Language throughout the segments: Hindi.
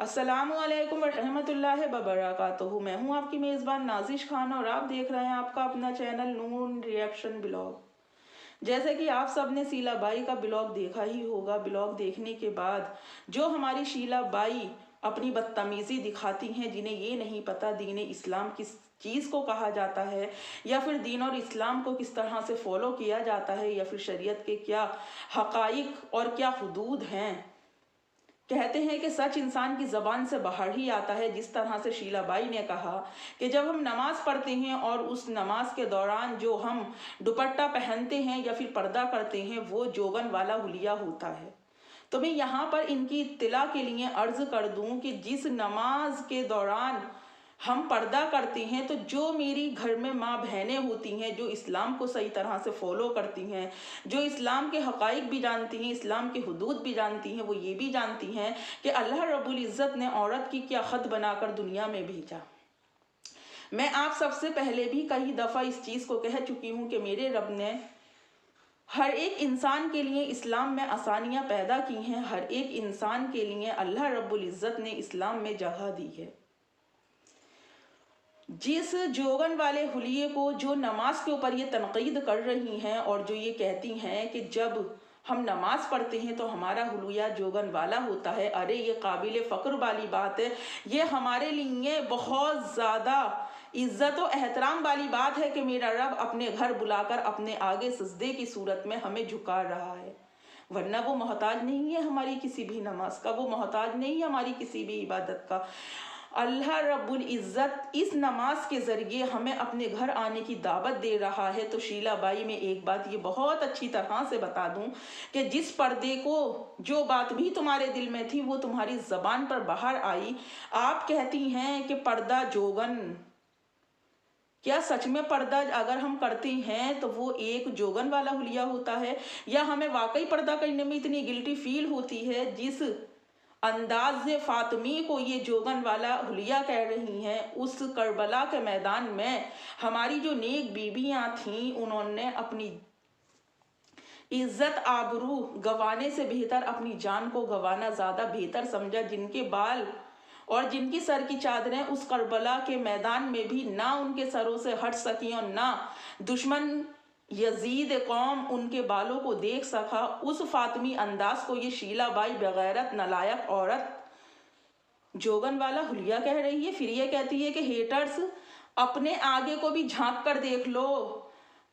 अस्सलामुअलैकुम रहमतुल्लाहि व बरकातुहू। मैं हूँ आपकी मेज़बान नाजिश खान और आप देख रहे हैं आपका अपना चैनल नून रिएक्शन ब्लॉग। जैसे कि आप सब ने शीला बाई का ब्लॉग देखा ही होगा। ब्लॉग देखने के बाद जो हमारी शीला बाई अपनी बदतमीज़ी दिखाती हैं, जिन्हें ये नहीं पता दीन इस्लाम किस चीज़ को कहा जाता है, या फिर दीन और इस्लाम को किस तरह से फॉलो किया जाता है, या फिर शरीयत के क्या हकाइक और क्या हुदूद हैं। कहते हैं कि सच इंसान की ज़बान से बाहर ही आता है। जिस तरह से शीला बाई ने कहा कि जब हम नमाज़ पढ़ते हैं और उस नमाज के दौरान जो हम दुपट्टा पहनते हैं या फिर पर्दा करते हैं, वो जोगन वाला हुलिया होता है। तो मैं यहाँ पर इनकी इत्तला के लिए अर्ज़ कर दूँ कि जिस नमाज के दौरान हम पर्दा करते हैं, तो जो मेरी घर में माँ बहनें होती हैं, जो इस्लाम को सही तरह से फॉलो करती हैं, जो इस्लाम के हकाइक भी जानती हैं, इस्लाम के हुदूद भी जानती हैं, वो ये भी जानती हैं कि अल्लाह रब्बुल इज़्ज़त ने औरत की क्या ख़त बनाकर दुनिया में भेजा। मैं आप सबसे पहले भी कई दफ़ा इस चीज़ को कह चुकी हूँ कि मेरे रब ने हर एक इंसान के लिए इस्लाम में आसानियाँ पैदा की हैं। हर एक इंसान के लिए अल्लाह रब्बुल इज़्ज़त ने इस्लाम में जगह दी है। जिस जोगन वाले हुलिये को जो नमाज के ऊपर ये तनकीद कर रही हैं और जो ये कहती हैं कि जब हम नमाज पढ़ते हैं तो हमारा हुलिया जोगन वाला होता है, अरे ये काबिल फ़ख्र वाली बात है। ये हमारे लिए बहुत ज़्यादा इज़्ज़त और एहतराम वाली बात है कि मेरा रब अपने घर बुलाकर अपने आगे सजदे की सूरत में हमें झुका रहा है। वरना वो मोहताज नहीं है हमारी किसी भी नमाज का, वो मोहताज नहीं है हमारी किसी भी इबादत का। अल्लाह रब्बुल इज़्ज़त इस नमाज के ज़रिए हमें अपने घर आने की दावत दे रहा है। तो शीला बाई में एक बात ये बहुत अच्छी तरह से बता दूं कि जिस पर्दे को, जो बात भी तुम्हारे दिल में थी वो तुम्हारी ज़बान पर बाहर आई। आप कहती हैं कि पर्दा जोगन, क्या सच में पर्दा अगर हम करते हैं तो वो एक जोगन वाला हुलिया होता है, या हमें वाकई पर्दा करने में इतनी गिल्टी फील होती है जिस अंदाज से फातिमी को ये जोगन वाला हुलिया कह रही हैं। उस करबला के मैदान में हमारी जो नेक बीबियां थीं, उन्होंने अपनी इज्जत आबरू गंवाने से बेहतर अपनी जान को गंवाना ज़्यादा बेहतर समझा। जिनके बाल और जिनकी सर की चादरें उस करबला के मैदान में भी ना उनके सरों से हट सकी और ना दुश्मन यजीद कौम उनके बालों को देख सका, उस फातिमी अंदाज को ये शीला बाई बगैरत नालायक औरत जोगन वाला हुलिया कह रही है। फिर ये कहती है कि हेटर्स, अपने आगे को भी झांक कर देख लो,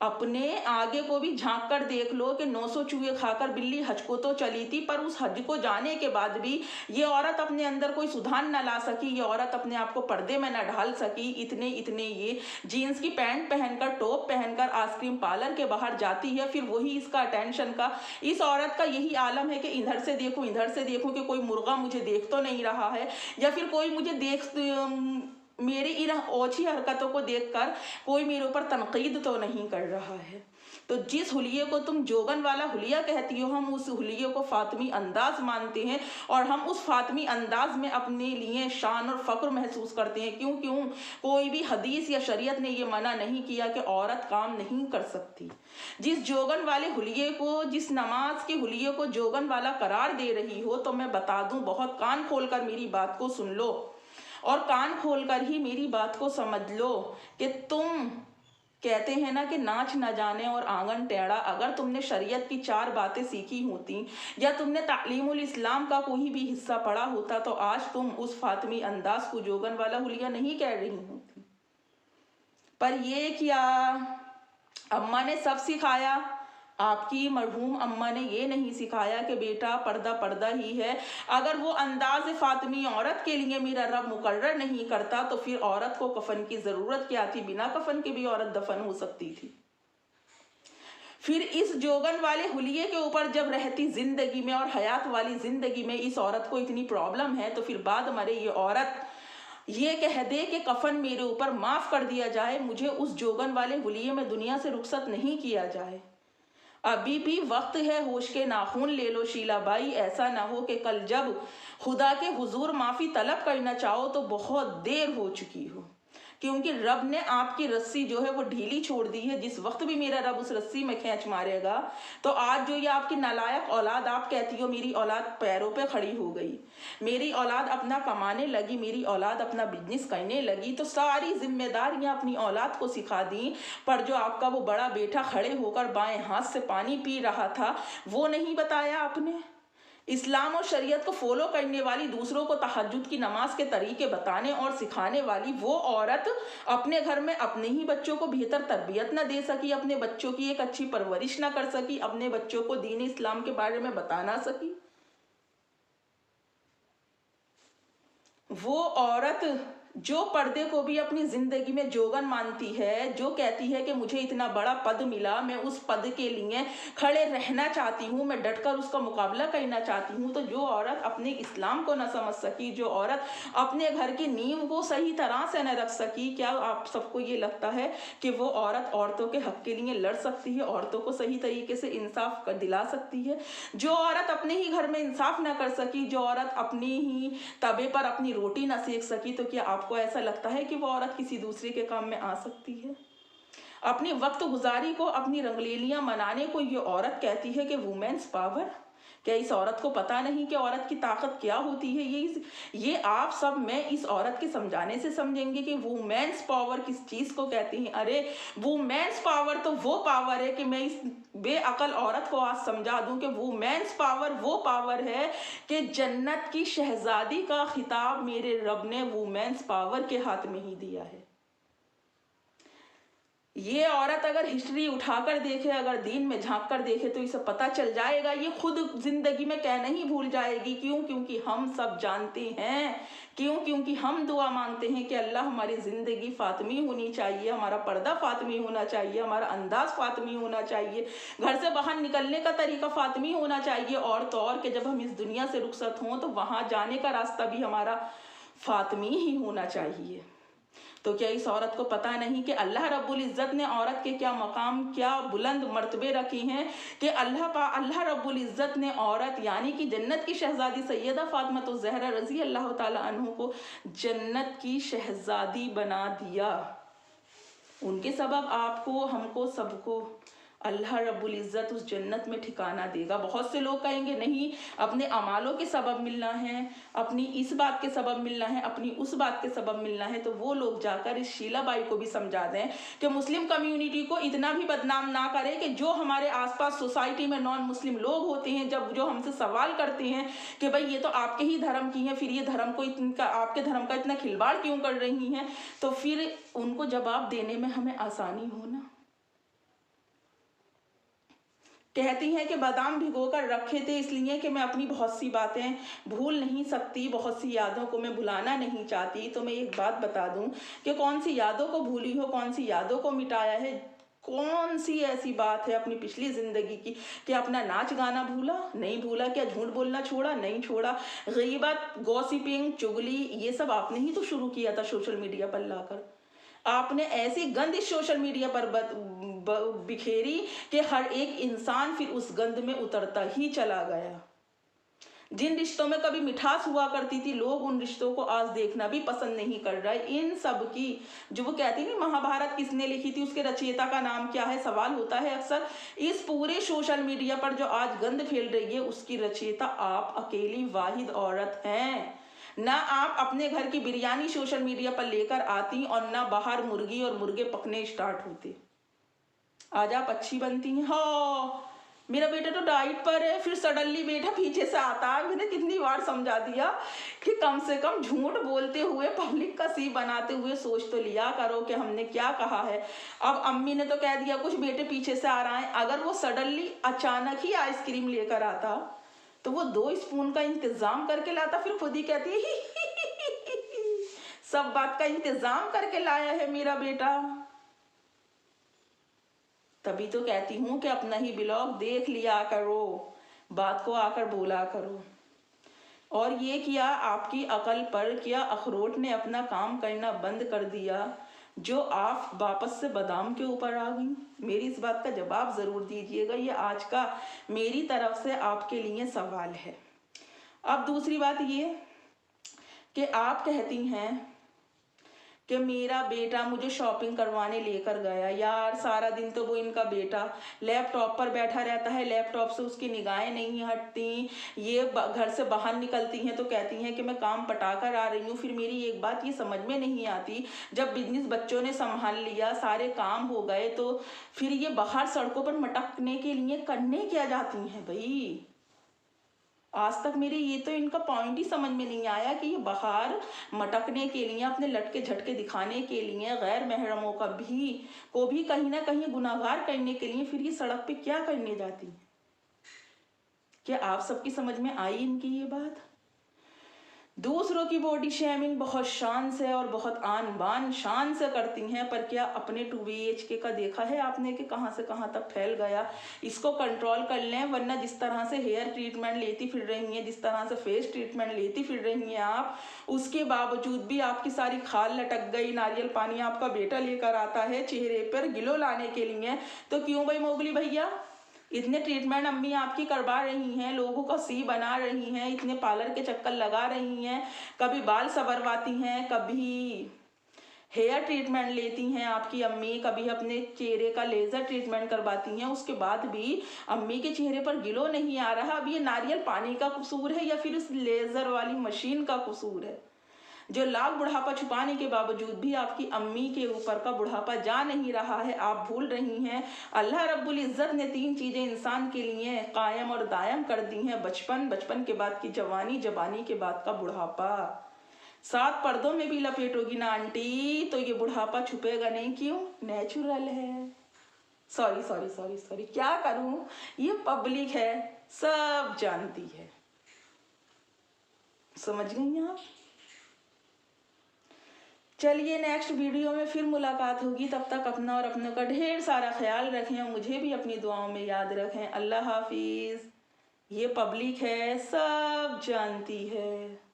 अपने आगे को भी झांक कर देख लो कि 900 चूहे खाकर बिल्ली हज को तो चली थी, पर उस हज को जाने के बाद भी ये औरत अपने अंदर कोई सुधार न ला सकी, ये औरत अपने आप को पर्दे में न ढाल सकी। इतने इतने ये जीन्स की पैंट पहनकर, टॉप पहनकर आइसक्रीम पार्लर के बाहर जाती है। फिर वही इसका अटेंशन का, इस औरत का यही आलम है कि इधर से देखूं, इधर से देखूं कि कोई मुर्गा मुझे देख तो नहीं रहा है, या फिर कोई मुझे मेरी इन ओछी हरकतों को देखकर कोई मेरे ऊपर तनकीद तो नहीं कर रहा है। तो जिस हुलिये को तुम जोगन वाला हुलिया कहती हो, हम उस हुलिये को फातिमी अंदाज मानते हैं और हम उस फातिमी अंदाज में अपने लिए शान और फ़ख्र महसूस करते हैं। क्यों कोई भी हदीस या शरीयत ने ये मना नहीं किया कि औरत काम नहीं कर सकती। जिस जोगन वाले हुलिये को, जिस नमाज के हुलिये को जोगन वाला करार दे रही हो, तो मैं बता दूं, बहुत कान खोलकर मेरी बात को सुन लो और कान खोलकर ही मेरी बात को समझ लो कि तुम कहते हैं ना कि नाच न जाने और आंगन टेढ़ा। अगर तुमने शरीयत की 4 बातें सीखी होती या तुमने तालीमुल इस्लाम का कोई भी हिस्सा पढ़ा होता, तो आज तुम उस फातिमी अंदाज को जोगन वाला हुलिया नहीं कह रही होती। पर ये क्या, अम्मा ने सब सिखाया? आपकी मरहूम अम्मा ने ये नहीं सिखाया कि बेटा पर्दा पर्दा ही है। अगर वो अंदाज फातिमी औरत के लिए मेरा रब मुकर्रर नहीं करता तो फिर औरत को कफन की ज़रूरत क्या थी? बिना कफन के भी औरत दफन हो सकती थी। फिर इस जोगन वाले हुलिये के ऊपर जब रहती ज़िंदगी में और हयात वाली ज़िंदगी में इस औरत को इतनी प्रॉब्लम है, तो फिर बाद मरे ये औरत ये कह दे कि कफन मेरे ऊपर माफ़ कर दिया जाए, मुझे उस जोगन वाले हुलिये में दुनिया से रुखसत नहीं किया जाए। अभी भी वक्त है, होश के नाखून ले लो शीला बाई। ऐसा ना हो कि कल जब खुदा के हुजूर माफ़ी तलब करना चाहो तो बहुत देर हो चुकी हो। क्योंकि रब ने आपकी रस्सी जो है वो ढीली छोड़ दी है। जिस वक्त भी मेरा रब उस रस्सी में खींच मारेगा, तो आज जो ये आपकी नालायक औलाद आप कहती हो मेरी औलाद पैरों पे खड़ी हो गई, मेरी औलाद अपना कमाने लगी, मेरी औलाद अपना बिजनेस करने लगी, तो सारी जिम्मेदारियां अपनी औलाद को सिखा दी। पर जो आपका वो बड़ा बेटा खड़े होकर बाएं हाथ से पानी पी रहा था, वो नहीं बताया आपने। इस्लाम और शरीयत को फॉलो करने वाली, दूसरों को तहज्जुद की नमाज के तरीके बताने और सिखाने वाली वो औरत अपने घर में अपने ही बच्चों को बेहतर तरबियत न दे सकी, अपने बच्चों की एक अच्छी परवरिश न कर सकी, अपने बच्चों को दीन इस्लाम के बारे में बता ना सकी। वो औरत जो पर्दे को भी अपनी जिंदगी में जोगन मानती है, जो कहती है कि मुझे इतना बड़ा पद मिला, मैं उस पद के लिए खड़े रहना चाहती हूँ, मैं डटकर उसका मुकाबला करना चाहती हूँ, तो जो औरत अपने इस्लाम को न समझ सकी, जो औरत अपने घर की नींव को सही तरह से न रख सकी, क्या आप सबको ये लगता है कि वो औरत औरतों के हक के लिए लड़ सकती है, औरतों को सही तरीके से इंसाफ कर दिला सकती है? जो औरत अपने ही घर में इंसाफ न कर सकी, जो औरत अपनी ही तवे पर अपनी रोटी न सेक सकी, तो क्या आपको ऐसा लगता है कि वो औरत किसी दूसरे के काम में आ सकती है? अपनी वक्त गुजारी को, अपनी रंगलीलियां मनाने को ये औरत कहती है कि वुमेन्स पावर। क्या इस औरत को पता नहीं कि औरत की ताकत क्या होती है? ये आप सब मैं इस औरत के समझाने से समझेंगे कि वुमेन्स पावर किस चीज को कहते हैं। अरे वुमेन्स पावर तो वो पावर है कि मैं इस बेअकल औरत को आज समझा दूं कि वुमेन्स पावर वो पावर है कि जन्नत की शहजादी का खिताब मेरे रब ने वुमेन्स पावर के हाथ में ही दिया है। ये औरत अगर हिस्ट्री उठाकर देखे, अगर दीन में झांक कर देखे, तो इसे पता चल जाएगा, ये खुद जिंदगी में कहना ही भूल जाएगी। क्यों? क्योंकि हम सब जानते हैं, क्यों? क्योंकि हम दुआ मांगते हैं कि अल्लाह हमारी जिंदगी फातिमी होनी चाहिए, हमारा पर्दा फातिमी होना चाहिए, हमारा अंदाज फातिमी होना चाहिए, घर से बाहर निकलने का तरीका फातिमी होना चाहिए, और तो और कि जब हम इस दुनिया से रुखसत हों तो वहां जाने का रास्ता भी हमारा फातिमी ही होना चाहिए। तो क्या इस औरत को पता नहीं कि अल्लाह रब्बुल इज़्ज़त ने औरत के क्या मकाम, क्या बुलंद मर्तबे रखे हैं, कि अल्लाह रब्बुल इज़्ज़त ने औरत यानी कि जन्नत की शहजादी सैयदा फातिमा ज़हरा रज़ी अल्लाह ताला अन्हु को जन्नत की शहजादी बना दिया। उनके सबब आपको, हमको, सबको अल्लाह रब्बुल इज़्ज़त उस जन्नत में ठिकाना देगा। बहुत से लोग कहेंगे नहीं, अपने अमालों के सबब मिलना है, अपनी इस बात के सबब मिलना है, अपनी उस बात के सबब मिलना है, तो वो लोग जाकर इस शीला बाई को भी समझा दें कि मुस्लिम कम्युनिटी को इतना भी बदनाम ना करे कि जो हमारे आसपास सोसाइटी में नॉन मुस्लिम लोग होते हैं, जब जो हमसे सवाल करते हैं कि भाई ये तो आपके ही धर्म की हैं, फिर ये धर्म को इनका, आपके धर्म का इतना खिलवाड़ क्यों कर रही हैं, तो फिर उनको जवाब देने में हमें आसानी हो ना। कहती हैं कि बादाम भिगोकर रखे थे इसलिए कि मैं अपनी बहुत सी बातें भूल नहीं सकती, बहुत सी यादों को मैं भुलाना नहीं चाहती। तो मैं एक बात बता दूं कि कौन सी यादों को भूली हो, कौन सी यादों को मिटाया है, कौन सी ऐसी बात है अपनी पिछली जिंदगी की कि अपना नाच गाना भूला? नहीं भूला। क्या झूठ बोलना छोड़ा? नहीं छोड़ा। गीबत, गॉसिपिंग, चुगली, ये सब आपने ही तो शुरू किया था सोशल मीडिया पर लाकर। आपने ऐसी गंद इस सोशल मीडिया पर बिखेरी कि हर एक इंसान फिर उस गंद में उतरता ही चला गया। जिन रिश्तों में कभी मिठास हुआ करती थी, लोग उन रिश्तों को आज देखना भी पसंद नहीं कर रहे। इन सब की, जो वो कहती नहीं महाभारत किसने लिखी थी, उसके रचयिता का नाम क्या है, सवाल होता है अक्सर। इस पूरे सोशल मीडिया पर जो आज गंद फैल रही है, उसकी रचयिता आप अकेली वाहिद औरत हैं। ना आप अपने घर की बिरयानी सोशल मीडिया पर लेकर आती और ना बाहर मुर्गी और मुर्गे पकने स्टार्ट होते। आज आप अच्छी बनती हैं। हाँ मेरा बेटा तो डाइट पर है, फिर सडनली बेटा पीछे से आता है। मैंने कितनी बार समझा दिया कि कम से कम झूठ बोलते हुए, पब्लिक का सी बनाते हुए सोच तो लिया करो कि हमने क्या कहा है। अब अम्मी ने तो कह दिया कुछ, बेटे पीछे से आ रहा है। अगर वो सडनली अचानक ही आइसक्रीम लेकर आता तो वो 2 स्पून का इंतजाम करके लाता, फिर खुद ही कहती है सब बात का इंतजाम करके लाया है मेरा बेटा। तभी तो कहती हूं कि अपना ही ब्लॉग देख लिया करो, बात को आकर बोला करो। और ये किया आपकी अकल पर, क्या अखरोट ने अपना काम करना बंद कर दिया जो आप वापस से बादाम के ऊपर आ गई? मेरी इस बात का जवाब जरूर दीजिएगा। ये आज का मेरी तरफ से आपके लिए सवाल है। अब दूसरी बात ये कि आप कहती हैं कि मेरा बेटा मुझे शॉपिंग करवाने लेकर गया। यार सारा दिन तो वो इनका बेटा लैपटॉप पर बैठा रहता है, लैपटॉप से उसकी निगाहें नहीं हटती। ये घर से बाहर निकलती हैं तो कहती हैं कि मैं काम पटा कर आ रही हूँ। फिर मेरी एक बात ये समझ में नहीं आती, जब बिजनेस बच्चों ने संभाल लिया, सारे काम हो गए, तो फिर ये बाहर सड़कों पर मटकने के लिए करने क्या जाती हैं भाई? आज तक मेरे ये तो इनका पॉइंट ही समझ में नहीं आया कि ये बाहर मटकने के लिए, अपने लटके झटके दिखाने के लिए, गैर महरमों को भी कहीं ना कहीं गुनाहगार करने के लिए फिर ये सड़क पे क्या करने जाती है। क्या आप सबकी समझ में आई इनकी ये बात? दूसरों की बॉडी शेमिंग बहुत शान से और बहुत आन बान शान से करती हैं, पर क्या अपने 2BHK का देखा है आपने कि कहाँ से कहाँ तक फैल गया? इसको कंट्रोल कर लें, वरना जिस तरह से हेयर ट्रीटमेंट लेती फिर रही हैं, जिस तरह से फेस ट्रीटमेंट लेती फिर रही हैं आप, उसके बावजूद भी आपकी सारी खाल लटक गई। नारियल पानी आपका बेटा लेकर आता है चेहरे पर गिलो लाने के लिए, तो क्यों भाई मोगली भैया इतने ट्रीटमेंट अम्मी आपकी करवा रही हैं, लोगों का सी बना रही हैं, इतने पार्लर के चक्कर लगा रही हैं, कभी बाल संवरवाती हैं, कभी हेयर ट्रीटमेंट लेती हैं आपकी अम्मी, कभी अपने चेहरे का लेज़र ट्रीटमेंट करवाती हैं, उसके बाद भी अम्मी के चेहरे पर गिलो नहीं आ रहा। अब ये नारियल पानी का कसूर है या फिर उस लेज़र वाली मशीन का कसूर है, जो लाख बुढ़ापा छुपाने के बावजूद भी आपकी अम्मी के ऊपर का बुढ़ापा जा नहीं रहा है? आप भूल रही हैं अल्लाह रब्बुल इज़्ज़त ने 3 चीज़ें इंसान के लिए कायम और दायम कर दी हैं: बचपन, बचपन के बाद की जवानी, जवानी के बाद का बुढ़ापा। 7 पर्दों में भी लपेटोगी ना आंटी तो ये बुढ़ापा छुपेगा नहीं। क्यों? नेचुरल है। सॉरी सॉरी सॉरी सॉरी, क्या करूं, ये पब्लिक है, सब जानती है। समझ गई आप? चलिए नेक्स्ट वीडियो में फिर मुलाकात होगी, तब तक अपना और अपनों का ढेर सारा ख्याल रखें और मुझे भी अपनी दुआओं में याद रखें। अल्लाह हाफिज़। ये पब्लिक है, सब जानती है।